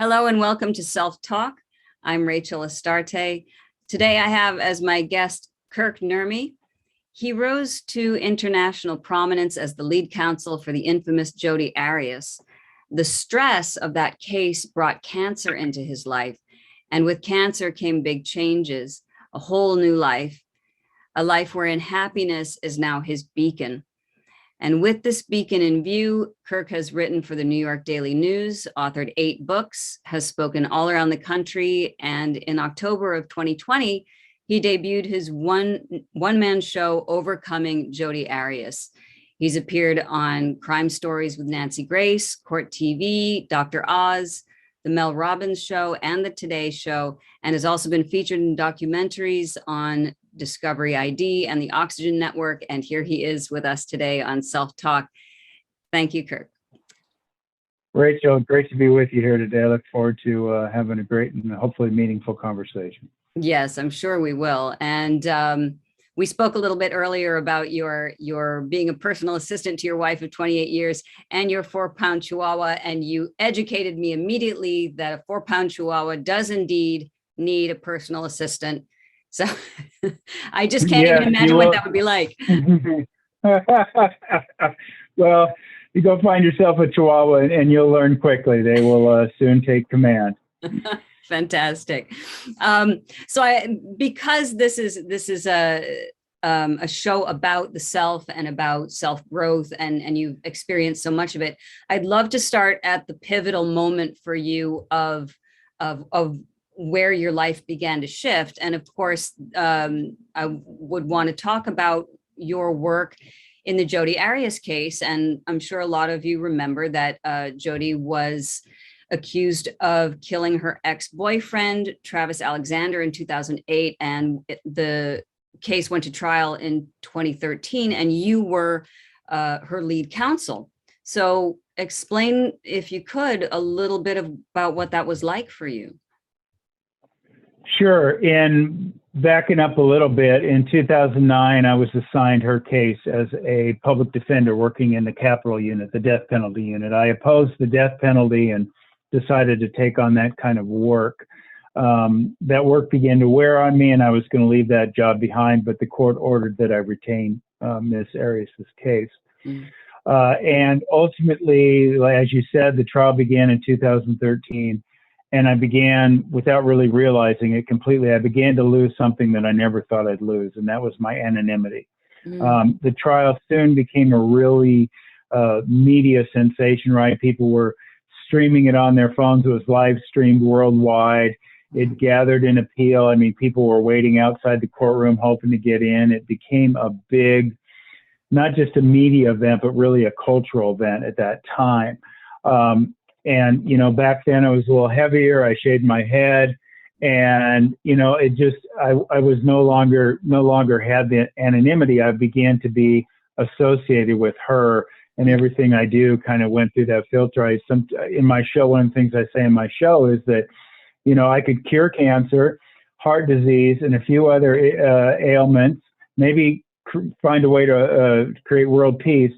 Hello and welcome to Self Talk. I'm Rachel Astarte. Today I have as my guest Kirk Nurmi. He rose to international prominence as the lead counsel for the infamous Jodi Arias. The stress of that case brought cancer into his life, and with cancer came big changes, a whole new life, a life wherein happiness is now his beacon. And with this beacon in view, Kirk has written for the New York Daily News, authored 8 books, has spoken all around the country, and in October of 2020, he debuted his one-man show, Overcoming Jodi Arias. He's appeared on Crime Stories with Nancy Grace, Court TV, Dr. Oz, The Mel Robbins Show, and The Today Show, and has also been featured in documentaries on Discovery ID and the Oxygen Network. And here he is with us today on Self Talk. Thank you, Kirk. Rachel, great to be with you here today. I look forward to having a great and hopefully meaningful conversation. Yes, I'm sure we will. And we spoke a little bit earlier about your being a personal assistant to your wife of 28 years and your 4-pound Chihuahua. And you educated me immediately that a 4-pound Chihuahua does indeed need a personal assistant. So I just can't even imagine what that would be like. Well, you go find yourself a Chihuahua and you'll learn quickly. They will soon take command. Fantastic. Because this is a show about the self and about self-growth, and you've experienced so much of it, I'd love to start at the pivotal moment for you of where your life began to shift. And of course, I would want to talk about your work in the Jodi Arias case. And I'm sure a lot of you remember that Jodi was accused of killing her ex-boyfriend, Travis Alexander, in 2008. And the case went to trial in 2013, and you were her lead counsel. So explain, if you could, a little bit about what that was like for you. Sure. In backing up a little bit, in 2009, I was assigned her case as a public defender working in the capital unit, the death penalty unit. I opposed the death penalty and decided to take on that kind of work. That work began to wear on me, and I was going to leave that job behind, but the court ordered that I retain Ms. Arias's case. And ultimately, as you said, the trial began in 2013. And I began, without really realizing it completely, I began to lose something that I never thought I'd lose, and that was my anonymity. The trial soon became a really media sensation, right? People were streaming it on their phones. It was live streamed worldwide. It gathered in appeal. I mean, people were waiting outside the courtroom hoping to get in. It became a big, not just a media event, but really a cultural event at that time. And, you know, back then I was a little heavier. I shaved my head, and, you know, it just, I was no longer had the anonymity. I began to be associated with her, and everything I do kind of went through that filter. In my show, one of the things I say in my show is that, you know, I could cure cancer, heart disease, and a few other ailments, maybe find a way to create world peace.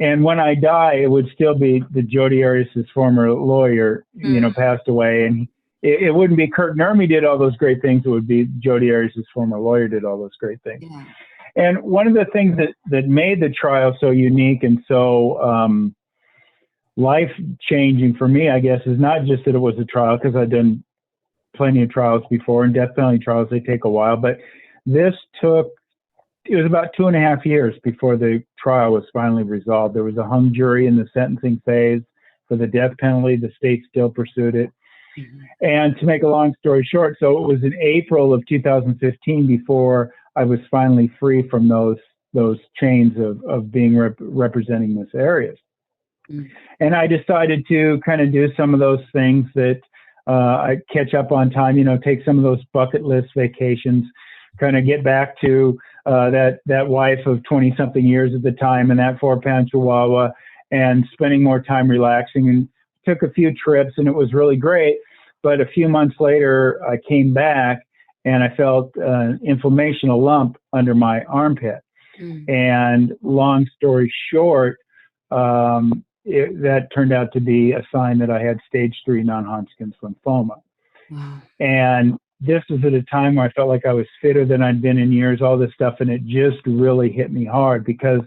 And when I die, it would still be the Jodi Arias' former lawyer, you know, passed away. And it wouldn't be Kirk Nurmi did all those great things. It would be Jodi Arias' former lawyer did all those great things. Yeah. And one of the things that made the trial so unique and so life-changing for me, I guess, is not just that it was a trial, because I've done plenty of trials before, and death penalty trials, they take a while. But it was about 2.5 years before the trial was finally resolved. There was a hung jury in the sentencing phase for the death penalty. The state still pursued it. And to make a long story short, so it was in April of 2015 before I was finally free from those chains of being representing Ms. Arias. And I decided to kind of do some of those things that I catch up on time, you know, take some of those bucket list vacations, kind of get back to that wife of 20-something years at the time and that 4-pound Chihuahua, and spending more time relaxing, and took a few trips, and it was really great. But a few months later, I came back and I felt inflammation, a lump under my armpit. And long story short, that turned out to be a sign that I had stage 3 non-Hodgkin's lymphoma. Wow. And this was at a time where I felt like I was fitter than I'd been in years, all this stuff. And it just really hit me hard because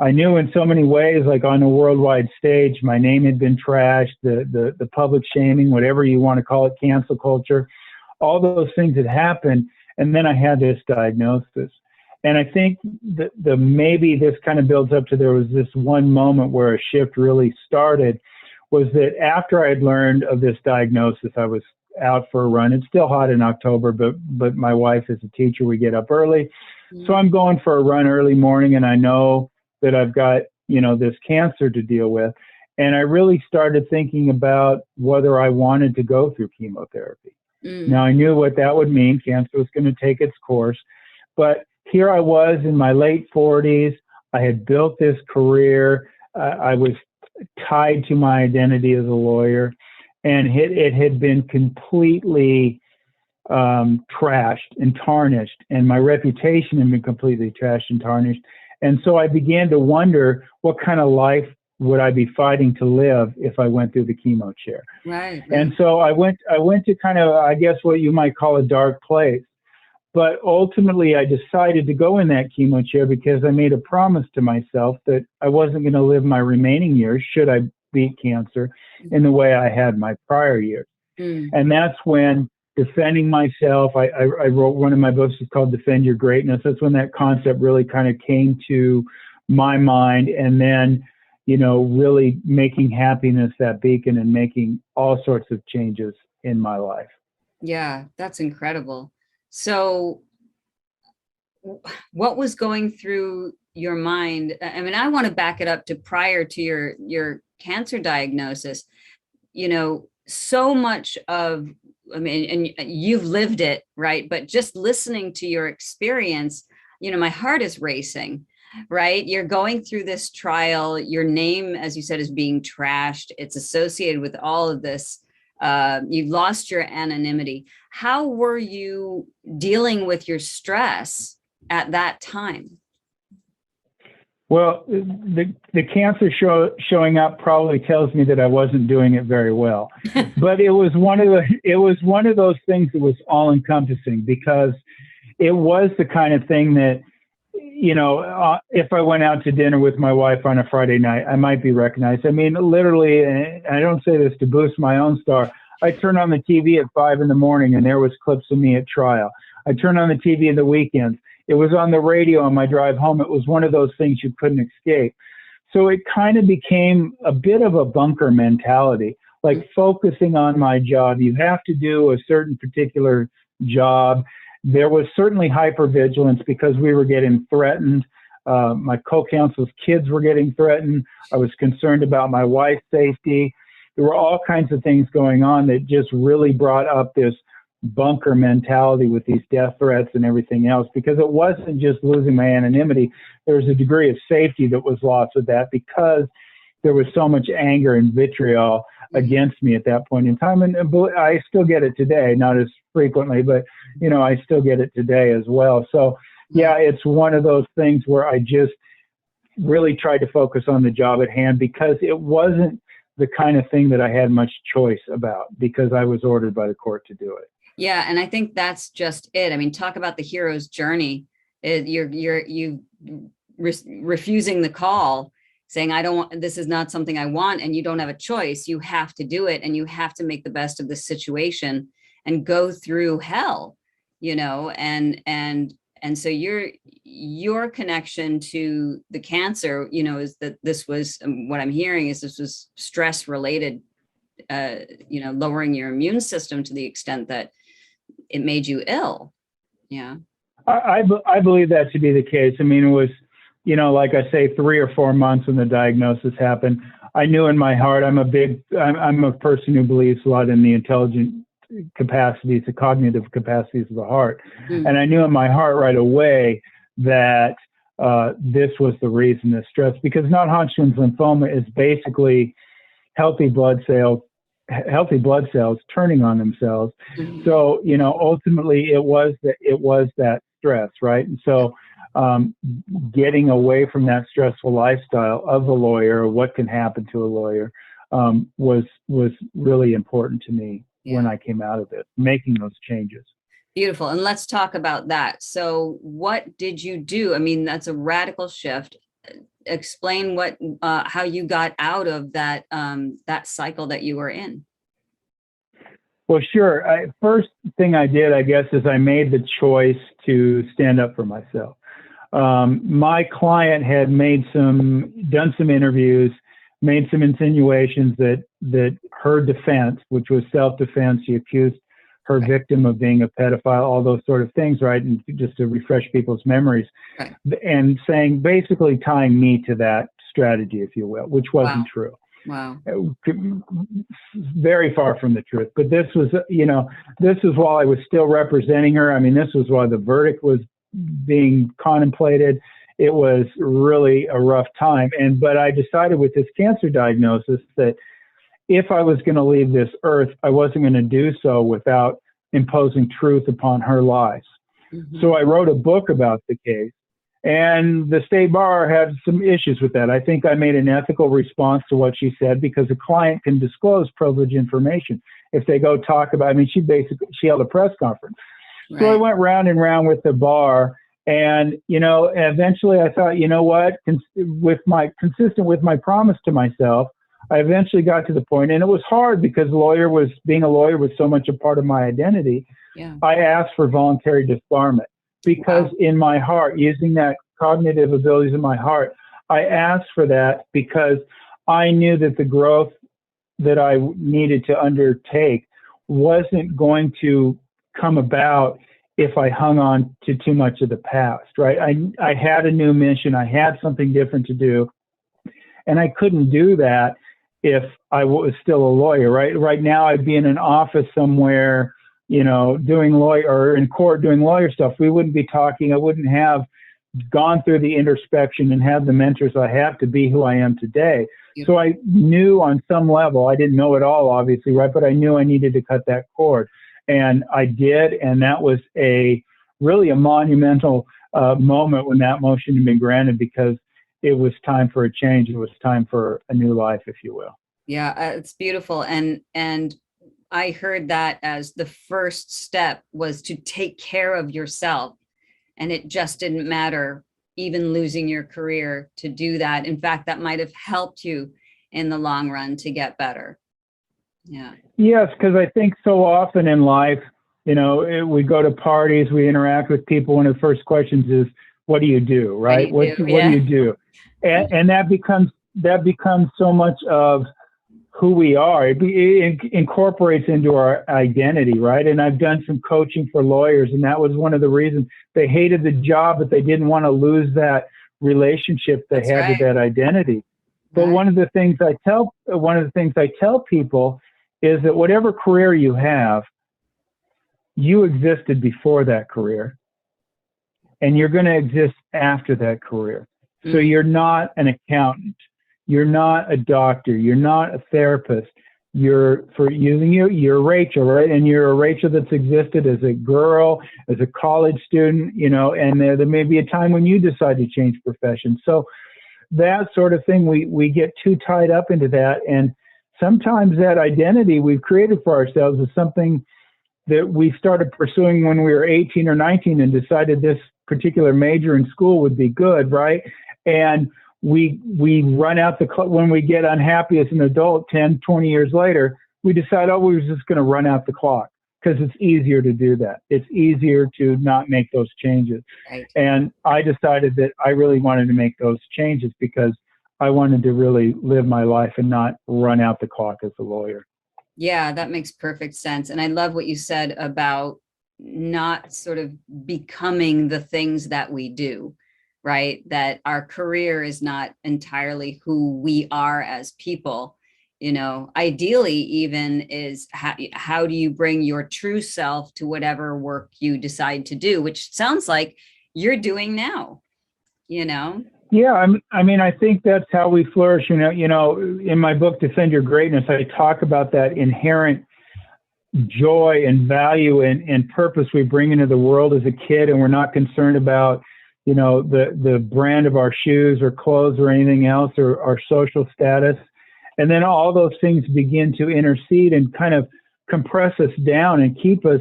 I knew in so many ways, like on a worldwide stage, my name had been trashed, the public shaming, whatever you want to call it, cancel culture, all those things had happened. And then I had this diagnosis. And I think the maybe this kind of builds up to, there was this one moment where a shift really started, was that after I had learned of this diagnosis, I was out for a run. It's still hot in October, but my wife is a teacher. We get up early. So I'm going for a run early morning, and I know that I've got, this cancer to deal with. And I really started thinking about whether I wanted to go through chemotherapy. Now, I knew what that would mean. Cancer was going to take its course. But here I was in my late 40s. I had built this career. I was tied to my identity as a lawyer. And it had been completely trashed and tarnished. And my reputation had been completely trashed and tarnished. And so I began to wonder, what kind of life would I be fighting to live if I went through the chemo chair? Right. And so I went to kind of, I guess, what you might call a dark place. But ultimately, I decided to go in that chemo chair because I made a promise to myself that I wasn't going to live my remaining years, should I beat cancer, in the way I had my prior years. And that's when defending myself, I wrote one of my books, it's called Defend Your Greatness. That's when that concept really kind of came to my mind. And then, really making happiness that beacon and making all sorts of changes in my life. Yeah, that's incredible. So what was going through your mind? I mean, I want to back it up to prior to your cancer diagnosis. So much of, and you've lived it, right? But just listening to your experience, my heart is racing, right? You're going through this trial. Your name, as you said, is being trashed. It's associated with all of this. You've lost your anonymity. How were you dealing with your stress at that time? Well, the cancer showing up probably tells me that I wasn't doing it very well. But it was one of those things that was all encompassing, because it was the kind of thing that, if I went out to dinner with my wife on a Friday night, I might be recognized. I mean, literally, and I don't say this to boost my own star, I turned on the TV at 5 a.m. and there was clips of me at trial. I turned on the TV in the weekends. It was on the radio on my drive home. It was one of those things you couldn't escape. So it kind of became a bit of a bunker mentality, like focusing on my job. You have to do a certain particular job. There was certainly hypervigilance because we were getting threatened. My co-counsel's kids were getting threatened. I was concerned about my wife's safety. There were all kinds of things going on that just really brought up this bunker mentality with these death threats and everything else, because it wasn't just losing my anonymity. There was a degree of safety that was lost with that, because there was so much anger and vitriol against me at that point in time. And I still get it today, not as frequently, but, I still get it today as well. So, yeah, it's one of those things where I just really tried to focus on the job at hand, because it wasn't the kind of thing that I had much choice about, because I was ordered by the court to do it. Yeah. And I think that's just it. I mean, talk about the hero's journey. You refusing the call, saying, I don't want, this is not something I want, and you don't have a choice. You have to do it, and you have to make the best of the situation and go through hell, and so your connection to the cancer, is that this was, what I'm hearing is this was stress related, lowering your immune system to the extent that it made you ill. Yeah. I believe that to be the case. I mean, it was, like I say, 3 or 4 months when the diagnosis happened. I knew in my heart, I'm a person who believes a lot in the intelligent capacities, the cognitive capacities of the heart. And I knew in my heart right away that this was the reason, the stress, because non-Hodgkin's lymphoma is basically healthy blood cells turning on themselves. So, ultimately it was that stress, right? And so getting away from that stressful lifestyle of a lawyer, or what can happen to a lawyer, was really important to me when I came out of it, making those changes. Beautiful. And let's talk about that. So what did you do? I mean, that's a radical shift. Explain how you got out of that, that cycle that you were in. Well, sure. First thing I did, I guess, is I made the choice to stand up for myself. My client had done some interviews, made some insinuations that her defense, which was self-defense, she accused her victim of being a pedophile, all those sort of things, right? And just to refresh people's memories, and basically tying me to that strategy, if you will, which wasn't true. Wow. Very far from the truth. But this was, this was while I was still representing her. I mean, this was while the verdict was being contemplated. It was really a rough time. But I decided with this cancer diagnosis that if I was going to leave this earth, I wasn't going to do so without imposing truth upon her lies. Mm-hmm. So I wrote a book about the case, and the state bar had some issues with that. I think I made an ethical response to what she said, because a client can disclose privileged information if they go talk about. I mean, she held a press conference. Right. So I went round and round with the bar, and eventually I thought, what, consistent with my promise to myself, I eventually got to the point, and it was hard because being a lawyer was so much a part of my identity. Yeah. I asked for voluntary disbarment because in my heart, using that cognitive abilities in my heart, I asked for that because I knew that the growth that I needed to undertake wasn't going to come about if I hung on to too much of the past, right? I had a new mission. I had something different to do, and I couldn't do that if I was still a lawyer, right? Right now, I'd be in an office somewhere, doing or in court doing lawyer stuff. We wouldn't be talking. I wouldn't have gone through the introspection and had the mentors I have to be who I am today. Yeah. So I knew on some level, I didn't know it all, obviously, right? But I knew I needed to cut that cord, and I did. And that was really a monumental moment when that motion had been granted, because it was time for a change. It was time for a new life, if you will. Yeah, it's beautiful. And I heard that as the first step was to take care of yourself. And it just didn't matter even losing your career to do that. In fact, that might have helped you in the long run to get better. Yeah. Yes, because I think so often in life, we go to parties, we interact with people. One of the first questions is, what do you do, right? What do you do? And that becomes so much of who we are. It incorporates into our identity, right? And I've done some coaching for lawyers, and that was one of the reasons they hated the job, but they didn't want to lose that relationship they had with that identity. But one of the things I tell people is that whatever career you have, you existed before that career, and you're going to exist after that career. So you're not an accountant, you're not a doctor, you're not a therapist. You're Rachel, right? And you're a Rachel that's existed as a girl, as a college student, and there may be a time when you decide to change professions. So that sort of thing, we get too tied up into that. And sometimes that identity we've created for ourselves is something that we started pursuing when we were 18 or 19 and decided this particular major in school would be good, right? And we run out the clock when we get unhappy as an adult. 10, 20 years later, we decide, we were just going to run out the clock because it's easier to do that. It's easier to not make those changes. Right. And I decided that I really wanted to make those changes because I wanted to really live my life and not run out the clock as a lawyer. Yeah, that makes perfect sense. And I love what you said about not sort of becoming the things that we do, right? That our career is not entirely who we are as people. Ideally even is how do you bring your true self to whatever work you decide to do, which sounds like you're doing now, Yeah, I think that's how we flourish. In my book, Defend Your Greatness, I talk about that inherent joy and value and purpose we bring into the world as a kid, and we're not concerned about the brand of our shoes or clothes or anything else, or our social status. And then all those things begin to intercede and kind of compress us down and keep us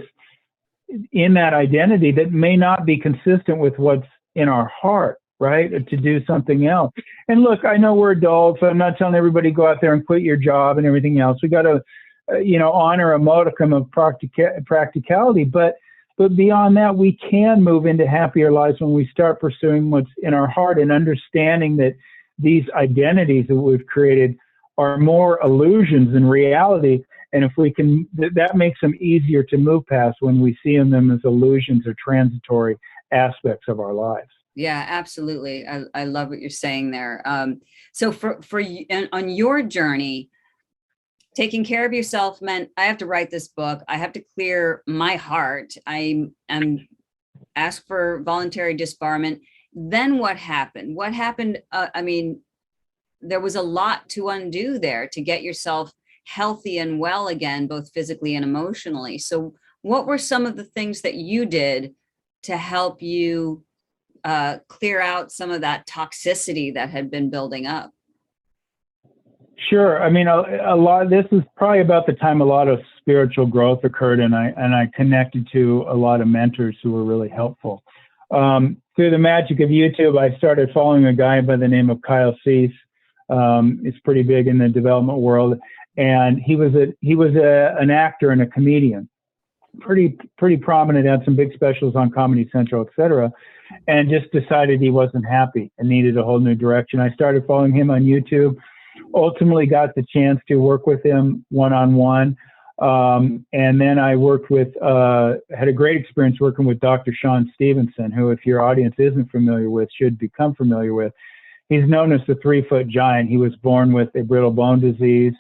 in that identity that may not be consistent with what's in our heart, right? To do something else. And look, I know we're adults, so I'm not telling everybody go out there and quit your job and everything else. We got to, honor a modicum of practicality, but beyond that, we can move into happier lives when we start pursuing what's in our heart and understanding that these identities that we've created are more illusions than reality. And if we can, that makes them easier to move past when we see them as illusions or transitory aspects of our lives. Yeah, absolutely. I love what you're saying there. So for you, on your journey, taking care of yourself meant I have to write this book. I have to clear my heart. I am asked for voluntary disbarment. Then what happened? What happened? There was a lot to undo there to get yourself healthy and well again, both physically and emotionally. So what were some of the things that you did to help you clear out some of that toxicity that had been building up? Sure. A lot. This is probably about the time a lot of spiritual growth occurred, and I connected to a lot of mentors who were really helpful. Through the magic of YouTube, I started following a guy by the name of Kyle Cease. He's pretty big in the development world, and he was an actor and a comedian, pretty prominent. Had some big specials on Comedy Central, etc. And just decided he wasn't happy and needed a whole new direction. I started following him on YouTube. Ultimately got the chance to work with him one-on-one. And then I worked with, had a great experience working with Dr. Sean Stevenson, who, if your audience isn't familiar with, should become familiar with. He's known as the 3-foot giant. He was born with a brittle bone disease,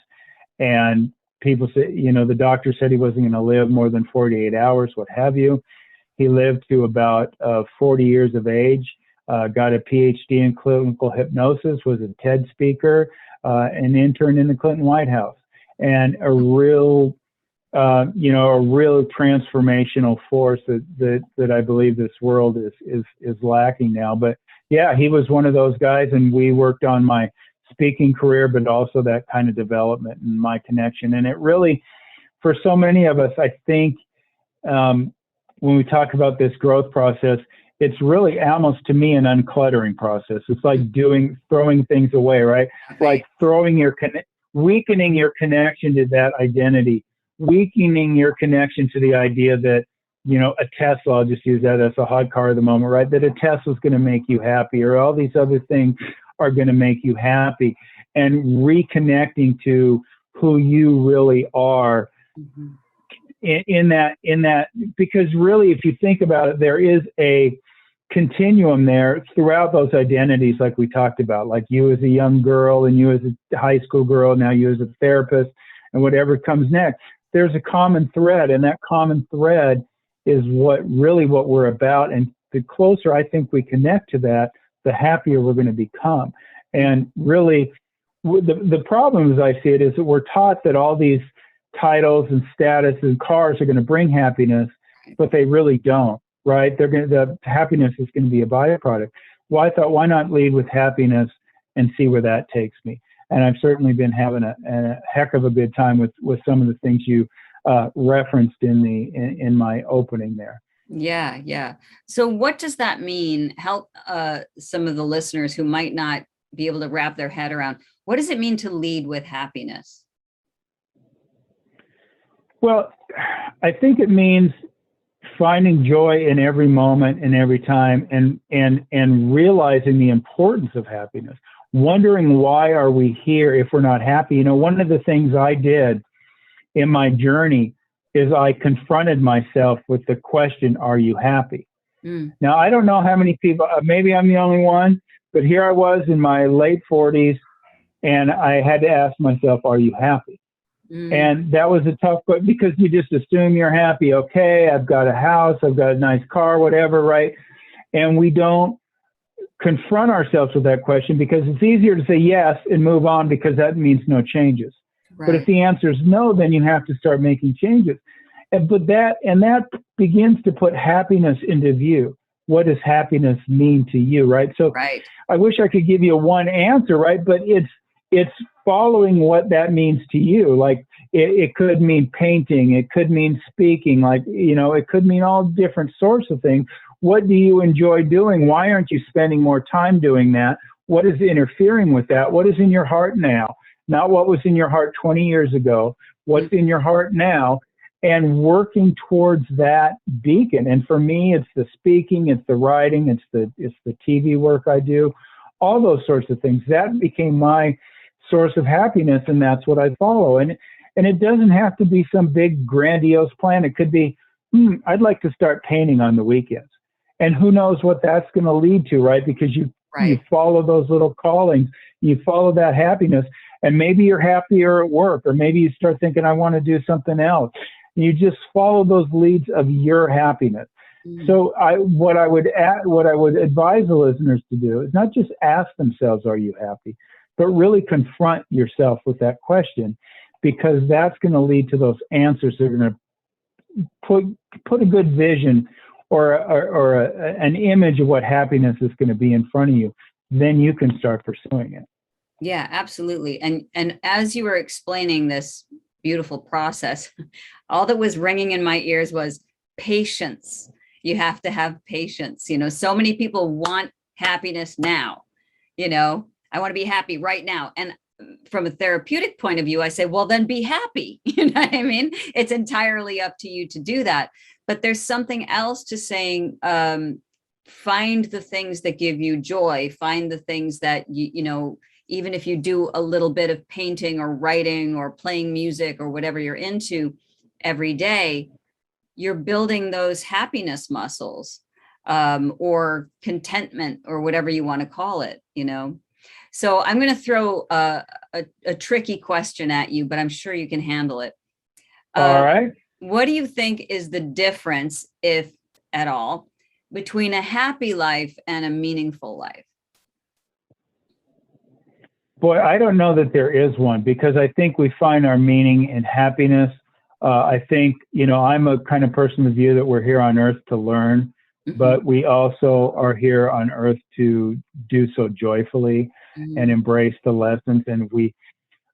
and people say, the doctor said he wasn't going to live more than 48 hours, what have you. He lived to about 40 years of age, got a PhD in clinical hypnosis, was a TED speaker, an intern in the Clinton White House, and a real transformational force that I believe this world is lacking now. But yeah, he was one of those guys, and we worked on my speaking career, but also that kind of development and my connection. And it really, for so many of us, I think, when we talk about this growth process, it's really almost, to me, an uncluttering process. It's like throwing things away, right? Like weakening your connection to that identity, weakening your connection to the idea that, a Tesla, I'll just use that as a hot car at the moment, right? That a Tesla is going to make you happy, or all these other things are going to make you happy, and reconnecting to who you really are. Mm-hmm. In that, because really, if you think about it, there is a continuum there throughout those identities, like we talked about, like you as a young girl and you as a high school girl, now you as a therapist, and whatever comes next. There's a common thread, and that common thread is what we're about. And the closer I think we connect to that, the happier we're going to become. And really, the problem as I see it is that we're taught that all these titles and status and cars are going to bring happiness, but they really don't, right? The happiness is going to be a byproduct. Well, I thought, why not lead with happiness and see where that takes me? And I've certainly been having a heck of a good time with some of the things you referenced in my opening there. Yeah. So what does that mean? Help some of the listeners who might not be able to wrap their head around, what does it mean to lead with happiness? Well, I think it means finding joy in every moment and every time, and realizing the importance of happiness, wondering why are we here if we're not happy. One of the things I did in my journey is I confronted myself with the question, are you happy? Now, I don't know how many people, maybe I'm the only one, but here I was in my late 40s, and I had to ask myself, are you happy? And that was a tough question, because you just assume you're happy. Okay, I've got a house, I've got a nice car, whatever, right? And we don't confront ourselves with that question, because it's easier to say yes and move on, because that means no changes. Right. But if the answer is no, then you have to start making changes. That begins to put happiness into view. what does happiness mean to you, right? So Right. I wish I could give you one answer, right? But it's following what that means to you. Like it could mean painting, it could mean speaking, like, you know, it could mean all different sorts of things. What do you enjoy doing? Why aren't you spending more time doing that? What is interfering with that? What is in your heart now? Not what was in your heart 20 years ago. What's in your heart now? And working towards that beacon. And for me, it's the speaking, it's the writing, it's the TV work I do, all those sorts of things. That became my source of happiness, and that's what I follow. And it doesn't have to be some big grandiose plan. It could be, I'd like to start painting on the weekends. And who knows what that's going to lead to, right? Because you follow those little callings, you follow that happiness, and maybe you're happier at work, or maybe you start thinking, I want to do something else. You just follow those leads of your happiness. So what I would advise the listeners to do is not just ask themselves, are you happy? But really confront yourself with that question, because that's going to lead to those answers that are going to put a good vision or an image of what happiness is going to be in front of you. Then you can start pursuing it. Yeah, absolutely. And as you were explaining this beautiful process, all that was ringing in my ears was patience. You have to have patience. You know, so many people want happiness now. You know, I want to be happy right now. And from a therapeutic point of view, I say, well, then be happy. You know what I mean? It's entirely up to you to do that. But there's something else to saying, find the things that give you joy, find the things that, you know, even if you do a little bit of painting or writing or playing music or whatever you're into every day, you're building those happiness muscles, or contentment, or whatever you want to call it, you know. So I'm going to throw a tricky question at you, but I'm sure you can handle it. All right. What do you think is the difference, if at all, between a happy life and a meaningful life? Boy, I don't know that there is one, because I think we find our meaning in happiness. I think, you know, I'm a kind of person with view that we're here on earth to learn, but we also are here on earth to do so joyfully and embrace the lessons. And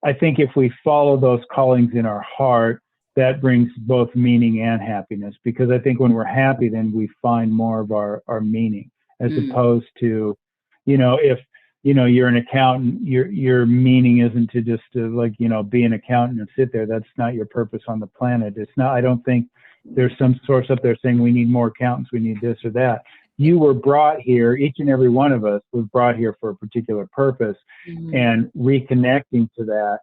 I think if we follow those callings in our heart, that brings both meaning and happiness, because I think when we're happy, then we find more of our meaning, as opposed to, you know, if, you know, you're an accountant, your meaning isn't to just like, you know, be an accountant and sit there. That's not your purpose on the planet. It's not, I don't think there's some source up there saying we need more accountants, we need this or that. You were brought here, each and every one of us was brought here for a particular purpose, and reconnecting to that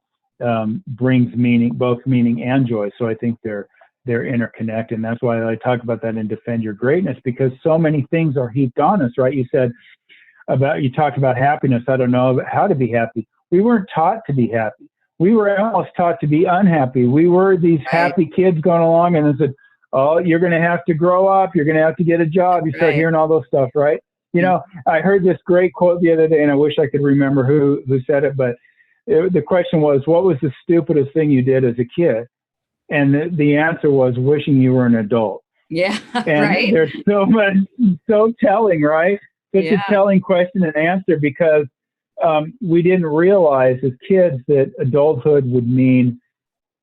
brings meaning, both meaning and joy. So I think they're interconnected. And that's why I talk about that in Defend Your Greatness, because so many things are heaped on us, right? You talked about happiness. I don't know how to be happy. We weren't taught to be happy. We were almost taught to be unhappy. We were these happy kids going along, and they said, oh, you're going to have to grow up. You're going to have to get a job. You start hearing all those stuff, right? You know, I heard this great quote the other day, and I wish I could remember who said it, but the question was, what was the stupidest thing you did as a kid? And the answer was wishing you were an adult. Yeah, and there's so telling, right? Such a telling question and answer, because we didn't realize as kids that adulthood would mean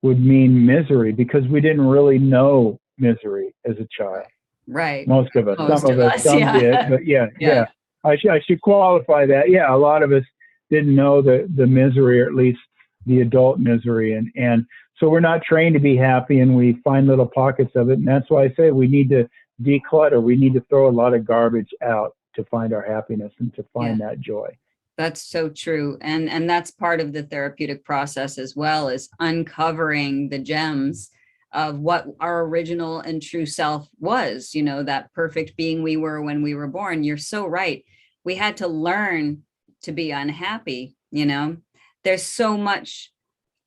misery, because we didn't really know misery as a child. Right. Most of us. Some did, but yeah. I should qualify that. Yeah, a lot of us didn't know the misery, or at least the adult misery, and so we're not trained to be happy, and we find little pockets of it. And that's why I say we need to declutter. We need to throw a lot of garbage out to find our happiness and to find that joy. That's so true. And that's part of the therapeutic process as well, is uncovering the gems of what our original and true self was, you know, that perfect being we were when we were born. You're so right. We had to learn to be unhappy. You know, there's so much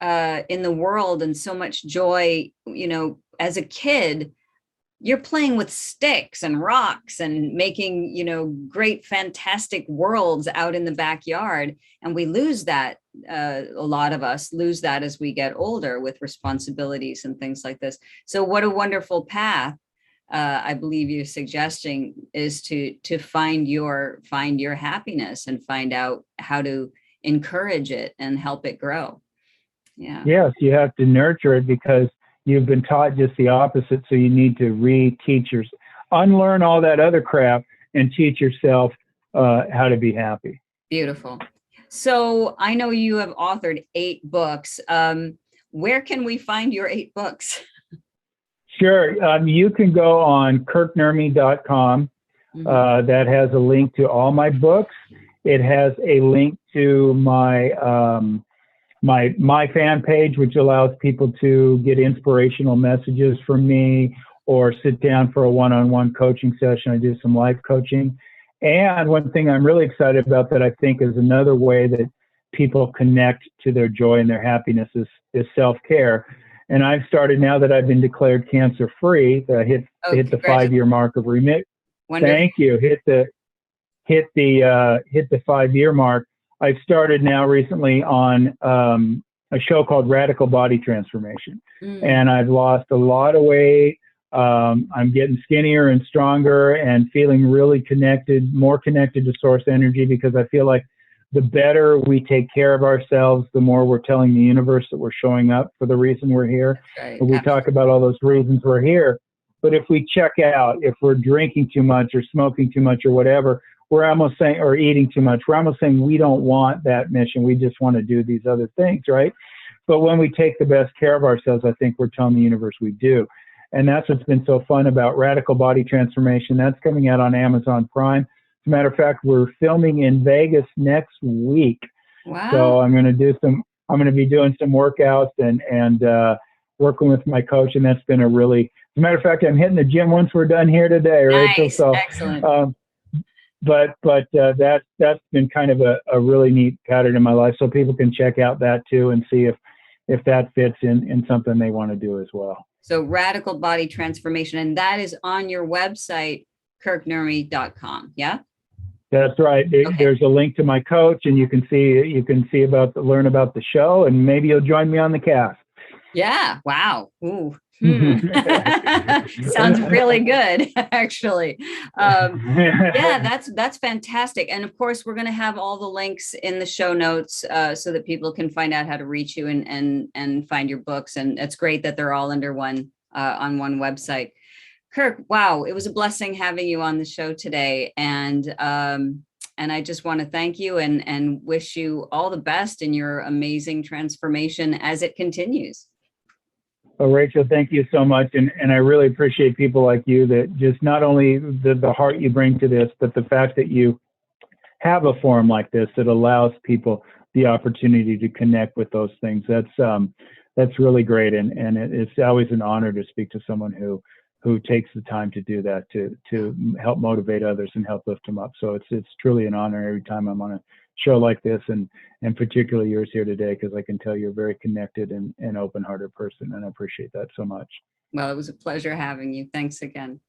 in the world and so much joy. You know, as a kid, you're playing with sticks and rocks and making, you know, great, fantastic worlds out in the backyard. And we lose that. A lot of us lose that as we get older with responsibilities and things like this. So what a wonderful path I believe you're suggesting is to find your happiness and find out how to encourage it and help it grow. Yeah. Yes, you have to nurture it because you've been taught just the opposite. So you need to reteach yourself, unlearn all that other crap and teach yourself how to be happy. Beautiful. So I know you have authored 8 books. Where can we find your 8 books? Sure. You can go on kirknurmi.com. Mm-hmm. That has a link to all my books. It has a link to my my fan page, which allows people to get inspirational messages from me or sit down for a one-on-one coaching session. I do some life coaching. And one thing I'm really excited about that I think is another way that people connect to their joy and their happiness is self-care. And I've started, now that I've been declared cancer-free, hit the 5-year mark of remit. Wonderful. Thank you. Hit the 5-year mark. I've started now recently on a show called Radical Body Transformation, and I've lost a lot of weight. I'm getting skinnier and stronger and feeling really connected, more connected to source energy, because I feel like the better we take care of ourselves, the more we're telling the universe that we're showing up for the reason we're here. Right. And we talk about all those reasons we're here. But if we check out, if we're drinking too much or smoking too much or whatever, we're almost saying, or eating too much, we're almost saying we don't want that mission. We just want to do these other things, right? But when we take the best care of ourselves, I think we're telling the universe we do. And that's what's been so fun about Radical Body Transformation. That's coming out on Amazon Prime. As a matter of fact, we're filming in Vegas next week. Wow. So I'm going to be doing some workouts and working with my coach. And that's been a really, as a matter of fact, I'm hitting the gym once we're done here today, Rachel. Nice. So, excellent. But that's been kind of a really neat pattern in my life. So people can check out that too and see if that fits in something they want to do as well. So Radical Body Transformation, and that is on your website, kirknurmi.com. Yeah. That's right. Okay. There's a link to my coach, and you can learn about the show, and maybe you'll join me on the cast. Yeah. Wow. Ooh. Sounds really good, actually. Yeah, that's fantastic. And of course, we're going to have all the links in the show notes so that people can find out how to reach you and find your books. And it's great that they're all under one on one website. Kirk, wow, it was a blessing having you on the show today. And I just want to thank you and wish you all the best in your amazing transformation as it continues. Well, Rachel, thank you so much. And I really appreciate people like you that just not only the heart you bring to this, but the fact that you have a forum like this that allows people the opportunity to connect with those things. That's really great. And it's always an honor to speak to someone who takes the time to do that, to help motivate others and help lift them up. So it's truly an honor every time I'm on a show like this, and particularly yours here today, because I can tell you're a very connected and open-hearted person, and I appreciate that so much. Well, it was a pleasure having you. Thanks again.